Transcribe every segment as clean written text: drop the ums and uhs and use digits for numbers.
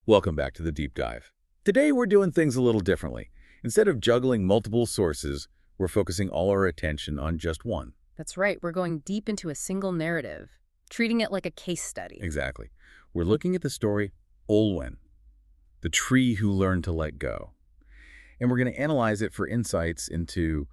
Welcome back to the deep dive. Today we're doing things a little differently. Instead of juggling multiple sources, we're focusing all our attention on just one. That's right, we're going deep into a single narrative, treating it like a case study. Exactly. We're looking at the story Olwyn, the tree who learned to let go. And we're going to analyze it for insights into,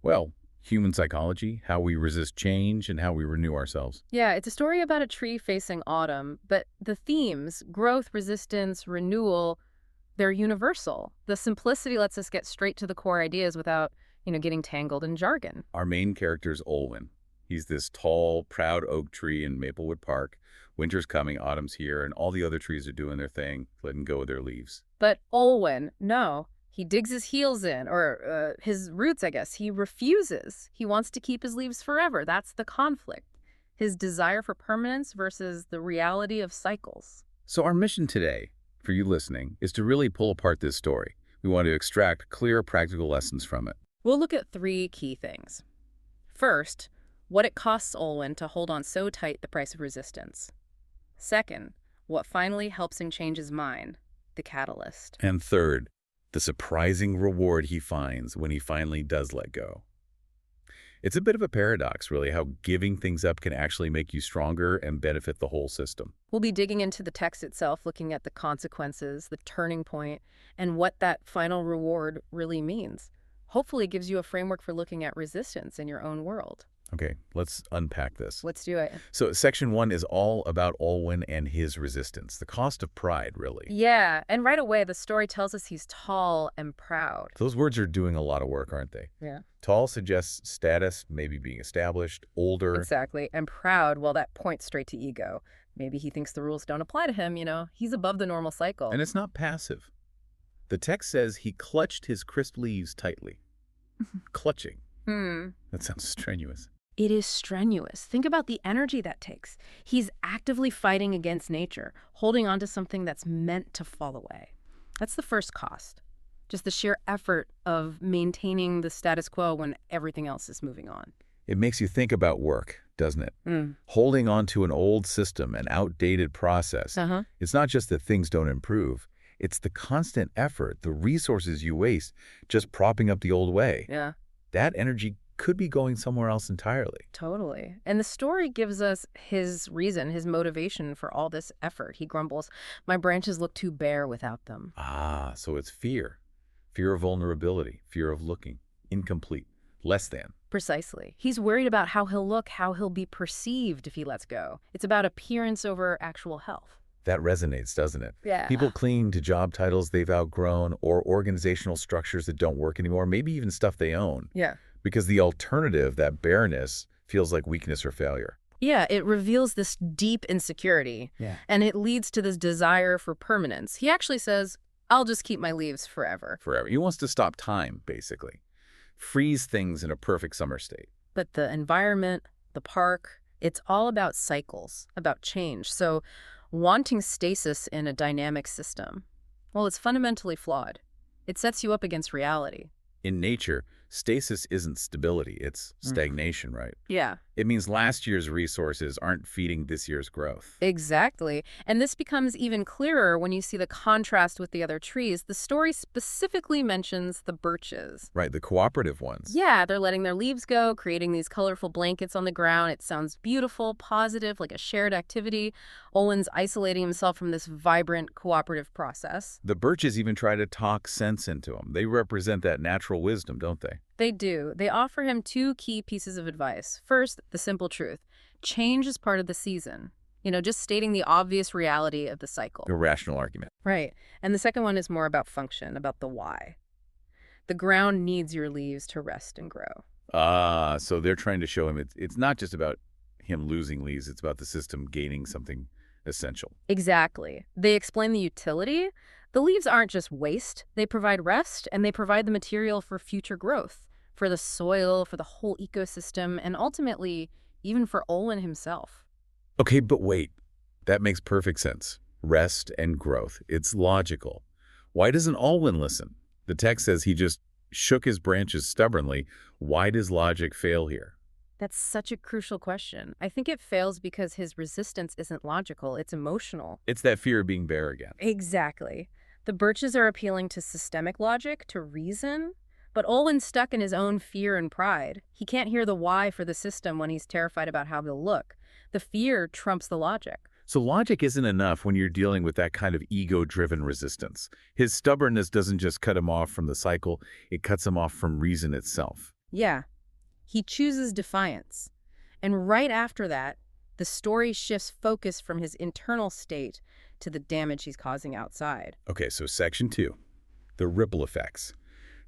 well, human psychology, how we resist change, and how we renew ourselves. Yeah, it's a story about a tree facing autumn, but the themes, growth, resistance, renewal, they're universal. The simplicity lets us get straight to the core ideas without, getting tangled in jargon. Our main character is Olwyn. He's this tall, proud oak tree in Maplewood Park. Winter's coming, autumn's here, and all the other trees are doing their thing, letting go of their leaves. But Olwyn, no. He digs his heels in, or his roots, I guess. He refuses. He wants to keep his leaves forever. That's the conflict. His desire for permanence versus the reality of cycles. So our mission today, for you listening, is to really pull apart this story. We want to extract clear, practical lessons from it. We'll look at three key things. First, what it costs Olwyn to hold on so tight the price of resistance. Second, what finally helps him change his mind, the catalyst. And third, the surprising reward he finds when he finally does let go. It's a bit of a paradox, really, how giving things up can actually make you stronger and benefit the whole system. We'll be digging into the text itself, looking at the consequences, the turning point, and what that final reward really means. Hopefully it gives you a framework for looking at resistance in your own world. Okay, let's unpack this. Let's do it. So section 1 is all about Olwyn and his resistance, the cost of pride, really. Yeah, and right away the story tells us he's tall and proud. Those words are doing a lot of work, aren't they? Yeah. Tall suggests status, maybe being established, older. Exactly. And proud, well, that points straight to ego. Maybe he thinks the rules don't apply to him, He's above the normal cycle. And it's not passive. The text says he clutched his crisp leaves tightly. Clutching. That sounds strenuous. It is strenuous. Think about the energy that takes. He's actively fighting against nature, holding on to something that's meant to fall away. That's the first cost. Just the sheer effort of maintaining the status quo when everything else is moving on. It makes you think about work, doesn't it? Holding on to an old system, an outdated process. It's not just that things don't improve. It's the constant effort, the resources you waste just propping up the old way. Yeah. That energy could be going somewhere else entirely. Totally. And the story gives us his reason, his motivation for all this effort. He grumbles, "My branches look too bare without them." Ah, so it's fear. Fear of vulnerability, fear of looking incomplete, less than. Precisely. He's worried about how he'll look, how he'll be perceived if he lets go. It's about appearance over actual health. That resonates, doesn't it? Yeah. People cling to job titles they've outgrown or organizational structures that don't work anymore, maybe even stuff they own. Yeah. Because the alternative, that bareness, feels like weakness or failure. Yeah, it reveals this deep insecurity. Yeah. And it leads to this desire for permanence. He actually says, "I'll just keep my leaves forever." Forever. He wants to stop time, basically. Freeze things in a perfect summer state. But the environment, the park, it's all about cycles, about change. So wanting stasis in a dynamic system, well, it's fundamentally flawed. It sets you up against reality. In nature, stasis isn't stability, it's stagnation, right? Yeah. It means last year's resources aren't feeding this year's growth. Exactly. And this becomes even clearer when you see the contrast with the other trees. The story specifically mentions the birches. Right, the cooperative ones. Yeah, they're letting their leaves go, creating these colorful blankets on the ground. It sounds beautiful, positive, like a shared activity. Olwyn's isolating himself from this vibrant, cooperative process. The birches even try to talk sense into him. They represent that natural wisdom, don't they? They do. They offer him two key pieces of advice. First, the simple truth. Change is part of the season. Just stating the obvious reality of the cycle. A rational argument. Right. And the second one is more about function, about the why. The ground needs your leaves to rest and grow. Ah, so they're trying to show him it's not just about him losing leaves, it's about the system gaining something essential. Exactly. They explain the utility. The leaves aren't just waste. They provide rest, and they provide the material for future growth, for the soil, for the whole ecosystem, and ultimately, even for Olwyn himself. Okay, but wait. That makes perfect sense. Rest and growth. It's logical. Why doesn't Olwyn listen? The text says he just shook his branches stubbornly. Why does logic fail here? That's such a crucial question. I think it fails because his resistance isn't logical, it's emotional. It's that fear of being bare again. Exactly. The Birches are appealing to systemic logic, to reason, but Olwen's stuck in his own fear and pride. He can't hear the why for the system when he's terrified about how they'll look. The fear trumps the logic. So logic isn't enough when you're dealing with that kind of ego-driven resistance. His stubbornness doesn't just cut him off from the cycle, it cuts him off from reason itself. Yeah, he chooses defiance. And right after that, the story shifts focus from his internal state to the damage he's causing outside. Okay, so section 2, the ripple effects.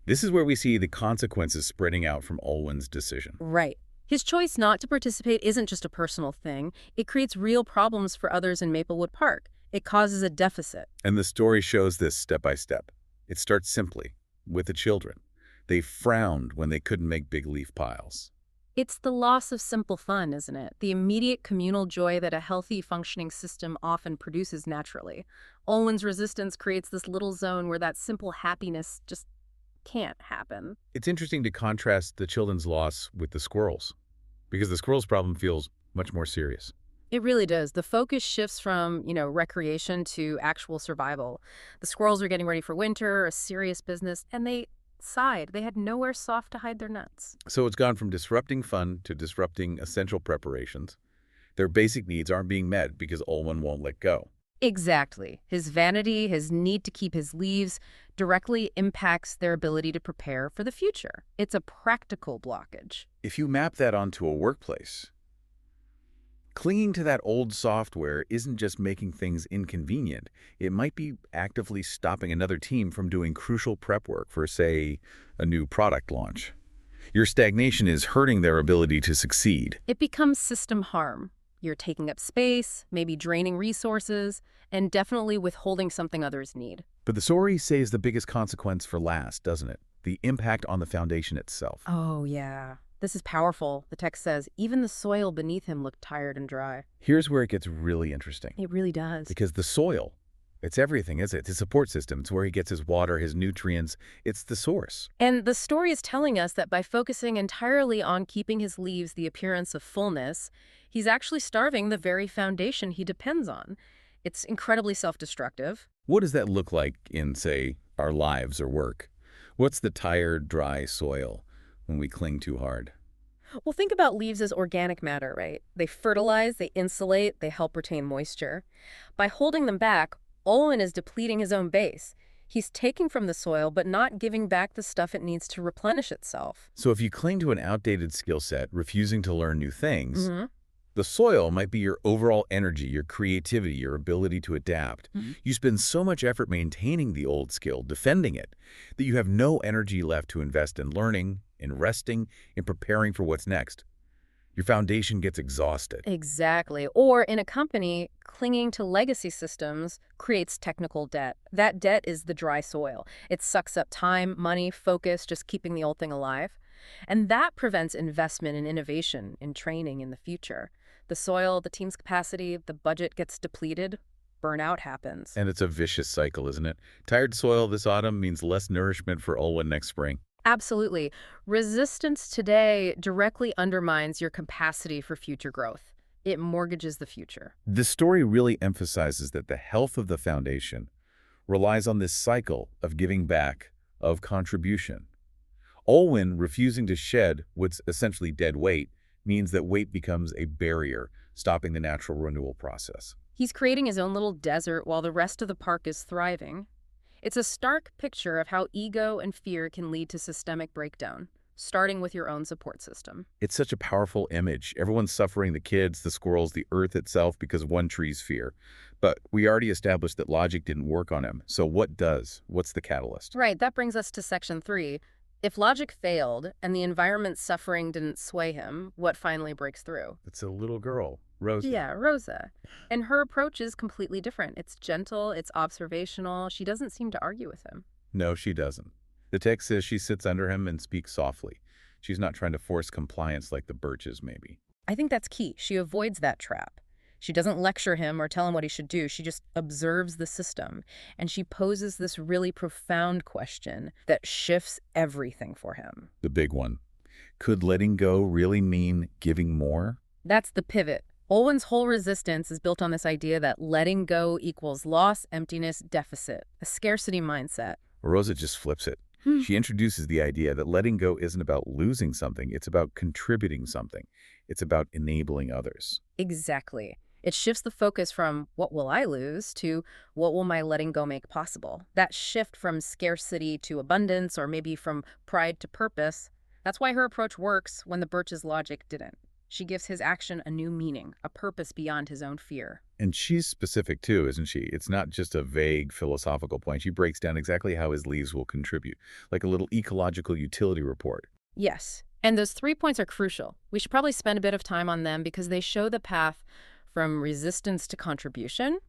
This is where we see the consequences spreading out from Olwyn's decision. Right. His choice not to participate isn't just a personal thing. It creates real problems for others in Maplewood Park. It causes a deficit. And the story shows this step by step. It starts simply, with the children. They frowned when they couldn't make big leaf piles. It's the loss of simple fun, isn't it? The immediate communal joy that a healthy, functioning system often produces naturally. Olwen's resistance creates this little zone where that simple happiness just can't happen. It's interesting to contrast the children's loss with the squirrels, because the squirrels' problem feels much more serious. It really does. The focus shifts from, recreation to actual survival. The squirrels are getting ready for winter, a serious business, and they sighed. They had nowhere soft to hide their nuts. So it's gone from disrupting fun to disrupting essential preparations. Their basic needs aren't being met because Olwyn won't let go. Exactly. His vanity, his need to keep his leaves, directly impacts their ability to prepare for the future. It's a practical blockage. If you map that onto a workplace, clinging to that old software isn't just making things inconvenient. It might be actively stopping another team from doing crucial prep work for, say, a new product launch. Your stagnation is hurting their ability to succeed. It becomes system harm. You're taking up space, maybe draining resources, and definitely withholding something others need. But the story saves the biggest consequence for last, doesn't it? The impact on the foundation itself. Oh, yeah. This is powerful. The text says, even the soil beneath him looked tired and dry. Here's where it gets really interesting. It really does. Because the soil, it's everything, isn't it? It's his support system. It's where he gets his water, his nutrients. It's the source. And the story is telling us that by focusing entirely on keeping his leaves the appearance of fullness, he's actually starving the very foundation he depends on. It's incredibly self-destructive. What does that look like in, say, our lives or work? What's the tired, dry soil when we cling too hard? Well, think about leaves as organic matter, right? They fertilize, they insulate, they help retain moisture. By holding them back, Olwyn is depleting his own base. He's taking from the soil, but not giving back the stuff it needs to replenish itself. So if you cling to an outdated skill set, refusing to learn new things, the soil might be your overall energy, your creativity, your ability to adapt. You spend so much effort maintaining the old skill, defending it, that you have no energy left to invest in learning, in resting, in preparing for what's next. Your foundation gets exhausted. Exactly. Or in a company, clinging to legacy systems creates technical debt. That debt is the dry soil. It sucks up time, money, focus, just keeping the old thing alive. And that prevents investment in innovation, in training in the future. The soil, the team's capacity, the budget gets depleted, burnout happens. And it's a vicious cycle, isn't it? Tired soil this autumn means less nourishment for Olwyn next spring. Absolutely. Resistance today directly undermines your capacity for future growth. It mortgages the future. This story really emphasizes that the health of the foundation relies on this cycle of giving back, of contribution. Olwyn refusing to shed what's essentially dead weight means that weight becomes a barrier, stopping the natural renewal process. He's creating his own little desert while the rest of the park is thriving. It's a stark picture of how ego and fear can lead to systemic breakdown, starting with your own support system. It's such a powerful image. Everyone's suffering, the kids, the squirrels, the earth itself, because of one tree's fear. But we already established that logic didn't work on him. So what does? What's the catalyst? Right, that brings us to section 3. If logic failed and the environment's suffering didn't sway him, what finally breaks through? It's a little girl, Rosa. Yeah, Rosa. And her approach is completely different. It's gentle, it's observational. She doesn't seem to argue with him. No, she doesn't. The text says she sits under him and speaks softly. She's not trying to force compliance like the Birches, maybe. I think that's key. She avoids that trap. She doesn't lecture him or tell him what he should do. She just observes the system. And she poses this really profound question that shifts everything for him. The big one. Could letting go really mean giving more? That's the pivot. Olwyn's whole resistance is built on this idea that letting go equals loss, emptiness, deficit, a scarcity mindset. Rosa just flips it. She introduces the idea that letting go isn't about losing something, it's about contributing something. It's about enabling others. Exactly. It shifts the focus from what will I lose to what will my letting go make possible. That shift from scarcity to abundance, or maybe from pride to purpose, that's why her approach works when the Birch's logic didn't. She gives his action a new meaning, a purpose beyond his own fear. And she's specific too, isn't she? It's not just a vague philosophical point. She breaks down exactly how his leaves will contribute, like a little ecological utility report. Yes, and those 3 points are crucial. We should probably spend a bit of time on them because they show the path from resistance to contribution.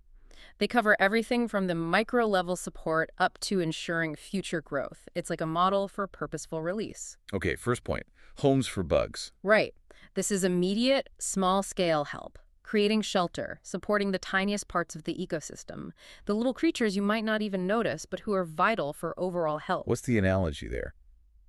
They cover everything from the micro-level support up to ensuring future growth. It's like a model for purposeful release. Okay, first point, homes for bugs. Right. This is immediate, small-scale help. Creating shelter, supporting the tiniest parts of the ecosystem. The little creatures you might not even notice, but who are vital for overall health. What's the analogy there?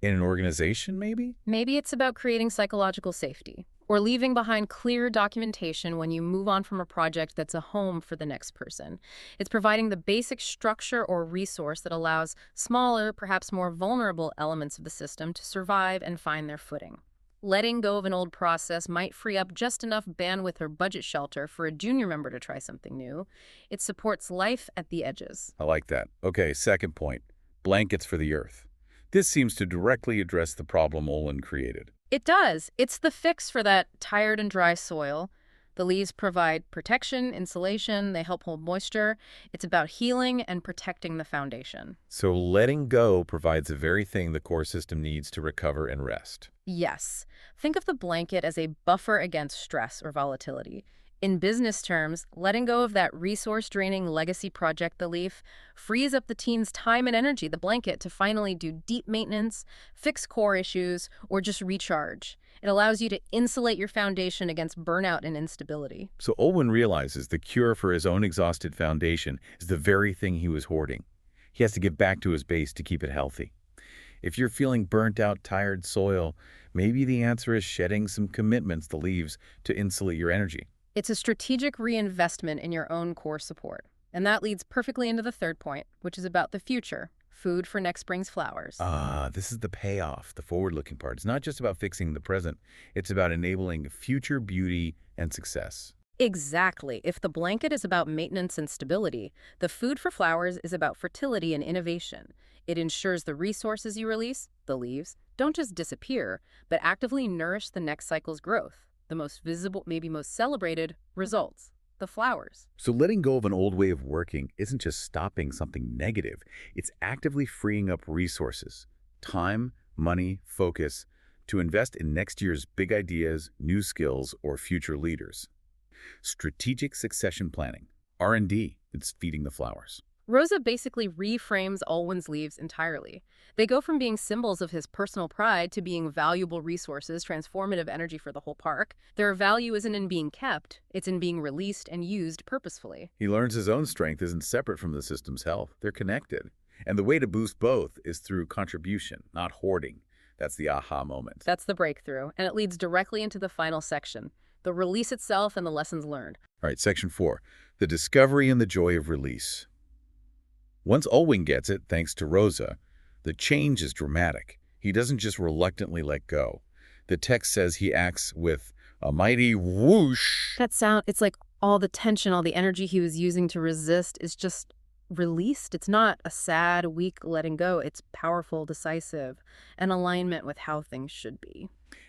In an organization, maybe? Maybe it's about creating psychological safety, or leaving behind clear documentation when you move on from a project that's a home for the next person. It's providing the basic structure or resource that allows smaller, perhaps more vulnerable elements of the system to survive and find their footing. Letting go of an old process might free up just enough bandwidth or budget shelter for a junior member to try something new. It supports life at the edges. I like that. Okay, second point, blankets for the earth. This seems to directly address the problem Olwyn created. It does. It's the fix for that tired and dry soil. The leaves provide protection, insulation, they help hold moisture. It's about healing and protecting the foundation. So letting go provides the very thing the core system needs to recover and rest. Yes. Think of the blanket as a buffer against stress or volatility. In business terms, letting go of that resource-draining legacy project, the leaf, frees up the team's time and energy, the blanket, to finally do deep maintenance, fix core issues, or just recharge. It allows you to insulate your foundation against burnout and instability. So Olwyn realizes the cure for his own exhausted foundation is the very thing he was hoarding. He has to give back to his base to keep it healthy. If you're feeling burnt out, tired soil, maybe the answer is shedding some commitments, the leaves, to insulate your energy. It's a strategic reinvestment in your own core support. And that leads perfectly into the third point, which is about the future. Food for next spring's flowers. This is the payoff, the forward-looking part. It's not just about fixing the present. It's about enabling future beauty and success. Exactly. If the blanket is about maintenance and stability, the food for flowers is about fertility and innovation. It ensures the resources you release, the leaves, don't just disappear, but actively nourish the next cycle's growth. The most visible, maybe most celebrated, results. The flowers. So letting go of an old way of working isn't just stopping something negative. It's actively freeing up resources, time, money, focus, to invest in next year's big ideas, new skills, or future leaders. Strategic succession planning, R&D, it's feeding the flowers. Rosa basically reframes Olwyn's leaves entirely. They go from being symbols of his personal pride to being valuable resources, transformative energy for the whole park. Their value isn't in being kept, it's in being released and used purposefully. He learns his own strength isn't separate from the system's health. They're connected. And the way to boost both is through contribution, not hoarding. That's the aha moment. That's the breakthrough, and it leads directly into the final section, the release itself and the lessons learned. All right, section 4, the discovery and the joy of release. Once Olwyn gets it, thanks to Rosa, the change is dramatic. He doesn't just reluctantly let go. The text says he acts with a mighty whoosh. That sound, it's like all the tension, all the energy he was using to resist is just released. It's not a sad, weak letting go. It's powerful, decisive, and alignment with how things should be.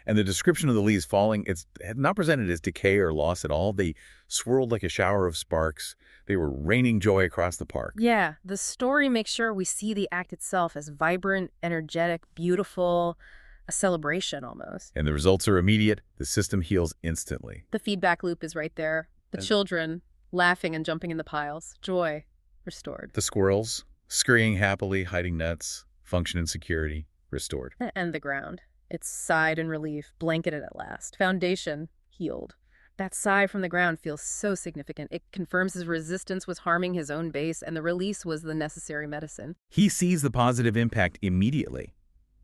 And the description of the leaves falling, it's not presented as decay or loss at all. They swirled like a shower of sparks. They were raining joy across the park. Yeah, the story makes sure we see the act itself as vibrant, energetic, beautiful, a celebration almost. And the results are immediate. The system heals instantly. The feedback loop is right there. The children laughing and jumping in the piles. Joy restored. The squirrels scurrying happily, hiding nuts, function and security restored. And the ground. It's sighed in relief, blanketed at last. Foundation healed. That sigh from the ground feels so significant. It confirms his resistance was harming his own base, and the release was the necessary medicine. He sees the positive impact immediately.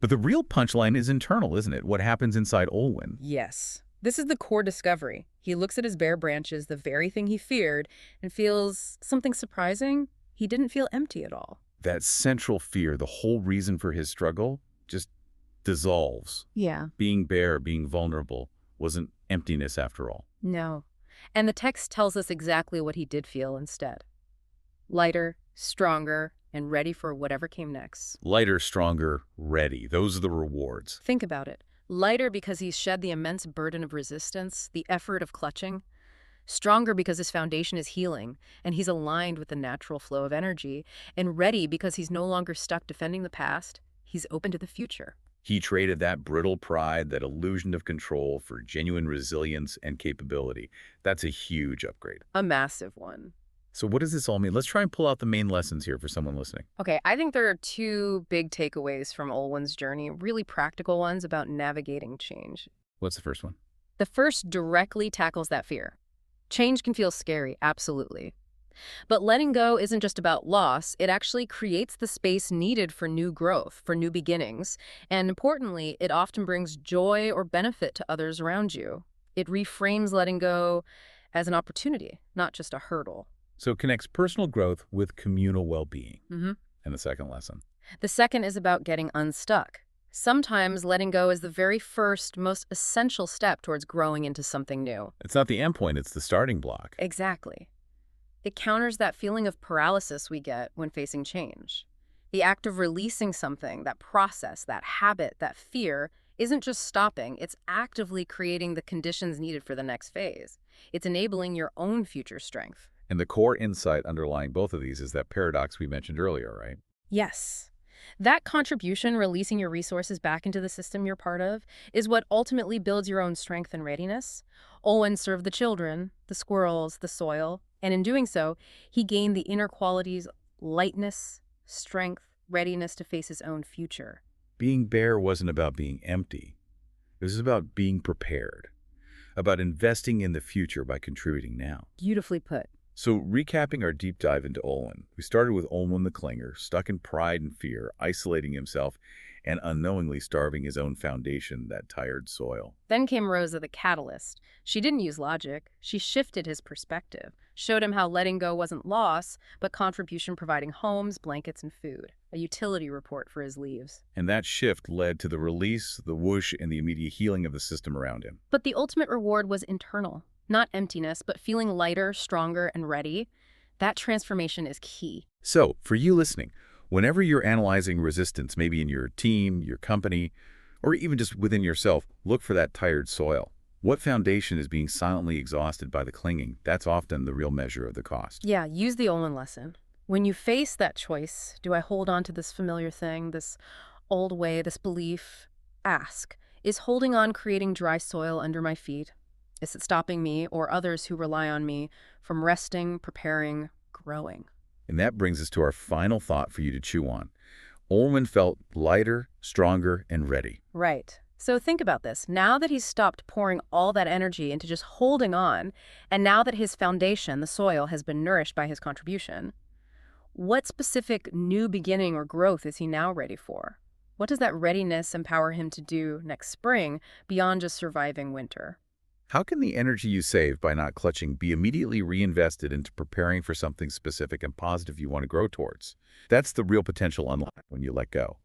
But the real punchline is internal, isn't it? What happens inside Olwyn? Yes. This is the core discovery. He looks at his bare branches, the very thing he feared, and feels something surprising. He didn't feel empty at all. That central fear, the whole reason for his struggle, just dissolves. Yeah. Being bare, being vulnerable, wasn't emptiness after all. No. And the text tells us exactly what he did feel instead. Lighter, stronger, and ready for whatever came next. Lighter, stronger, ready. Those are the rewards. Think about it. Lighter because he's shed the immense burden of resistance, the effort of clutching. Stronger because his foundation is healing, and he's aligned with the natural flow of energy. And ready because he's no longer stuck defending the past. He's open to the future. He traded that brittle pride, that illusion of control, for genuine resilience and capability. That's a huge upgrade. A massive one. So what does this all mean? Let's try and pull out the main lessons here for someone listening. Okay, I think there are two big takeaways from Olwyn's journey, really practical ones about navigating change. What's the first one? The first directly tackles that fear. Change can feel scary, absolutely. But letting go isn't just about loss. It actually creates the space needed for new growth, for new beginnings. And importantly, it often brings joy or benefit to others around you. It reframes letting go as an opportunity, not just a hurdle. So it connects personal growth with communal well-being. Mm-hmm. And the second lesson? The second is about getting unstuck. Sometimes letting go is the very first, most essential step towards growing into something new. It's not the end point, it's the starting block. Exactly. It counters that feeling of paralysis we get when facing change. The act of releasing something, that process, that habit, that fear, isn't just stopping, it's actively creating the conditions needed for the next phase. It's enabling your own future strength. And the core insight underlying both of these is that paradox we mentioned earlier, right? Yes. That contribution, releasing your resources back into the system you're part of, is what ultimately builds your own strength and readiness. Olwyn served the children, the squirrels, the soil, and in doing so, he gained the inner qualities lightness, strength, readiness to face his own future. Being bare wasn't about being empty. It was about being prepared, about investing in the future by contributing now. Beautifully put. So recapping our deep dive into Olwyn, we started with Olwyn the Clinger, stuck in pride and fear, isolating himself, and unknowingly starving his own foundation, that tired soil. Then came Rosa the catalyst. She didn't use logic. She shifted his perspective, showed him how letting go wasn't loss, but contribution, providing homes, blankets, and food, a utility report for his leaves. And that shift led to the release, the whoosh, and the immediate healing of the system around him. But the ultimate reward was internal. Not emptiness, but feeling lighter, stronger, and ready. That transformation is key. So, for you listening, whenever you're analyzing resistance, maybe in your team, your company, or even just within yourself, look for that tired soil. What foundation is being silently exhausted by the clinging? That's often the real measure of the cost. Yeah, use the Olwyn lesson. When you face that choice, do I hold on to this familiar thing, this old way, this belief? Ask, is holding on creating dry soil under my feet? Is it stopping me or others who rely on me from resting, preparing, growing? And that brings us to our final thought for you to chew on. Olwyn felt lighter, stronger, and ready. Right. So think about this. Now that he's stopped pouring all that energy into just holding on, and now that his foundation, the soil, has been nourished by his contribution, what specific new beginning or growth is he now ready for? What does that readiness empower him to do next spring beyond just surviving winter? How can the energy you save by not clutching be immediately reinvested into preparing for something specific and positive you want to grow towards? That's the real potential unlock when you let go.